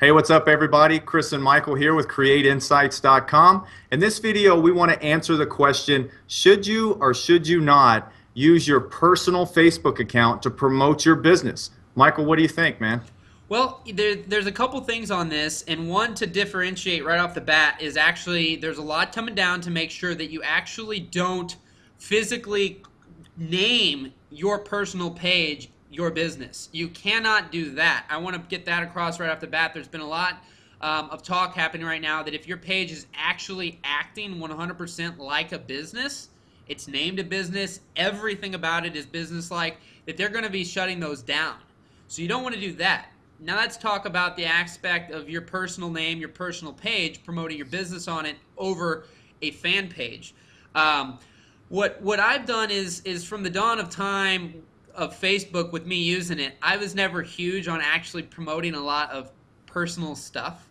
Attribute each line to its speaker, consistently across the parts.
Speaker 1: Hey, what's up, everybody? Chris and Michael here with CreateInsights.com. In this video, we want to answer the question, should you or should you not use your personal Facebook account to promote your business? Michael, what do you think, man?
Speaker 2: Well, there's a couple things on this, and one to differentiate right off the bat is actually there's a lot coming down to make sure that you actually don't physically name your personal page your business. You cannot do that. I want to get that across right off the bat. There's been a lot of talk happening right now that if your page is actually acting 100% like a business, it's named a business, everything about it is business-like, that they're going to be shutting those down. So you don't want to do that. Now let's talk about the aspect of your personal name, your personal page, promoting your business on it over a fan page. What I've done is from the dawn of time of Facebook with me using it, I was never huge on actually promoting a lot of personal stuff.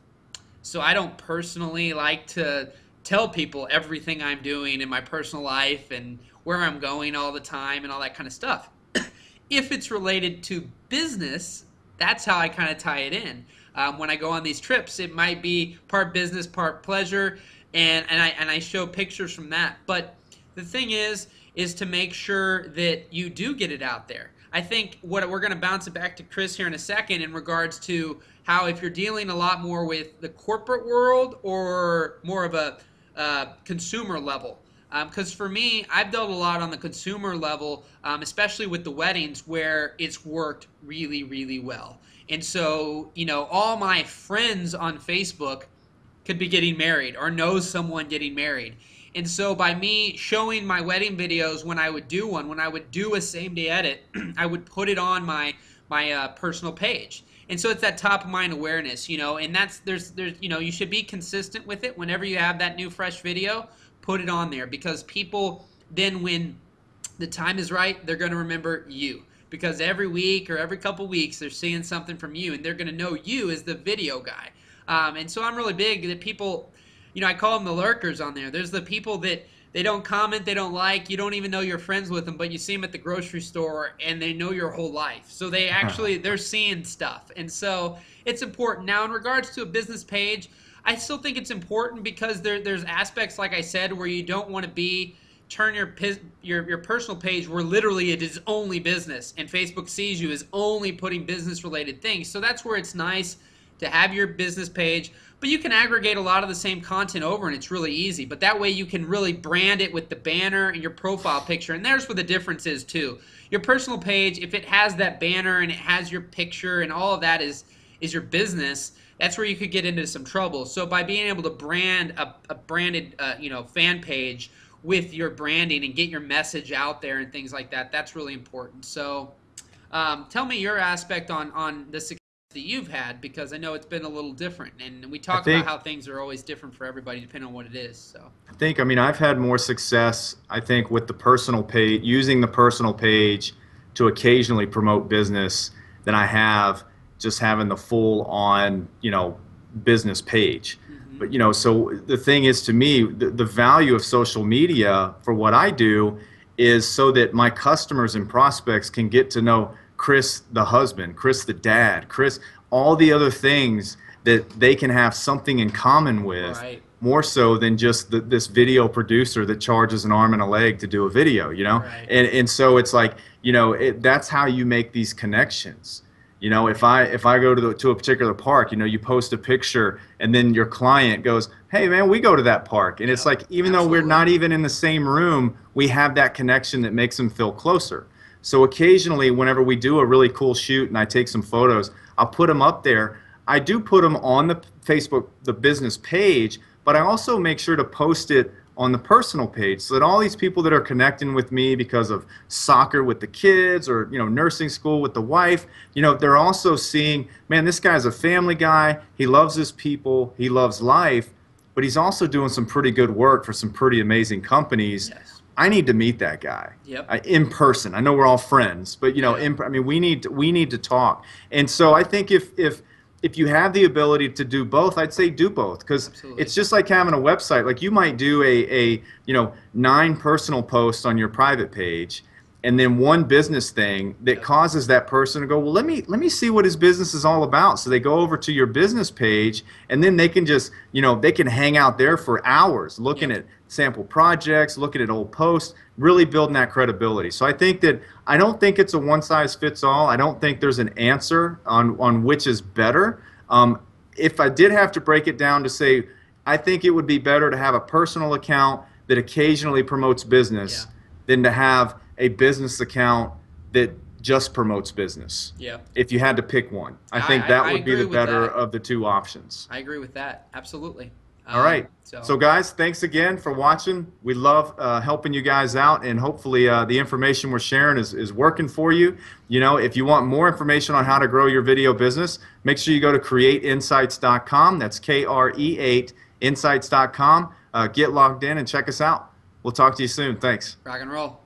Speaker 2: So I don't personally like to tell people everything I'm doing in my personal life and where I'm going all the time and all that kind of stuff. If it's related to business, that's how I kind of tie it in. When I go on these trips, it might be part business, part pleasure, and I show pictures from that. But the thing is to make sure that you do get it out there. I think what we're going to bounce it back to Chris here in a second in regards to how if you're dealing a lot more with the corporate world or more of a consumer level. Because for me, I've dealt a lot on the consumer level, especially with the weddings where it's worked really, really well. And so, you know, all my friends on Facebook could be getting married or know someone getting married. And so by me showing my wedding videos when I would do one, when I would do a same-day edit, I would put it on my personal page. And so it's that top of mind awareness, you know, and there's you know, you should be consistent with it. Whenever you have that new fresh video, put it on there, because people then, when the time is right, they're going to remember you, because every week or every couple weeks they're seeing something from you and they're going to know you as the video guy. And so I'm really big that people, you know, I call them the lurkers on there. There's the people that they don't comment, they don't like, you don't even know you're friends with them, but you see them at the grocery store and they know your whole life. So they actually, they're seeing stuff. And so it's important. Now, in regards to a business page, I still think it's important because there's aspects, like I said, where you don't want to turn your personal page where literally it is only business and Facebook sees you as only putting business related things. So that's where it's nice to have your business page, but you can aggregate a lot of the same content over and it's really easy. But that way you can really brand it with the banner and your profile picture. And there's where the difference is too. Your personal page, if it has that banner and it has your picture and all of that is your business, that's where you could get into some trouble. So by being able to brand a branded you know, fan page with your branding and get your message out there and things like that, that's really important. So tell me your aspect on the success that you've had, because I know it's been a little different, and we talk about how things are always different for everybody depending on what it is. So
Speaker 1: I mean, I've had more success, I think, with the personal page, using the personal page to occasionally promote business than I have just having the full on, you know, business page. But, you know, so the thing is, to me, the value of social media for what I do is so that my customers and prospects can get to know Chris the husband, Chris the dad, Chris, all the other things that they can have something in common with, right, more so than just this video producer that charges an arm and a leg to do a video, you know? Right. And so it's like, you know, that's how you make these connections. You know, if I go to a particular park, you know, you post a picture and then your client goes, hey man, we go to that park. And it's like, even though we're not even in the same room, we have that connection that makes them feel closer. So occasionally, whenever we do a really cool shoot and I take some photos, I'll put them up there. I do put them on the Facebook, the business page, but I also make sure to post it on the personal page so that all these people that are connecting with me because of soccer with the kids or, you know, nursing school with the wife, you know, they're also seeing, man, this guy's a family guy. He loves his people. He loves life, but he's also doing some pretty good work for some pretty amazing companies. Yes. I need to meet that guy. Yep. In person. I know we're all friends, but you know, I mean, we need to talk. And so I think if you have the ability to do both, I'd say do both, because it's just like having a website. Like you might do a you know, 9 personal posts on your private page, and then one business thing that causes that person to go, well, let me see what his business is all about. So they go over to your business page, and then they can just, they can hang out there for hours looking at sample projects, looking at old posts, really building that credibility. So I don't think it's a one size fits all. I don't think there's an answer on which is better. If I did have to break it down to say, I think it would be better to have a personal account that occasionally promotes business than to have a business account that just promotes business.
Speaker 2: Yeah.
Speaker 1: If you had to pick one, I think that would be the better of the two options.
Speaker 2: I agree with that. Absolutely.
Speaker 1: All right. So guys, thanks again for watching. We love helping you guys out, and hopefully the information we're sharing is working for you. If you want more information on how to grow your video business, make sure you go to createinsights.com. That's KRE8 insights.com. Get logged in and check us out. We'll talk to you soon. Thanks.
Speaker 2: Rock and roll.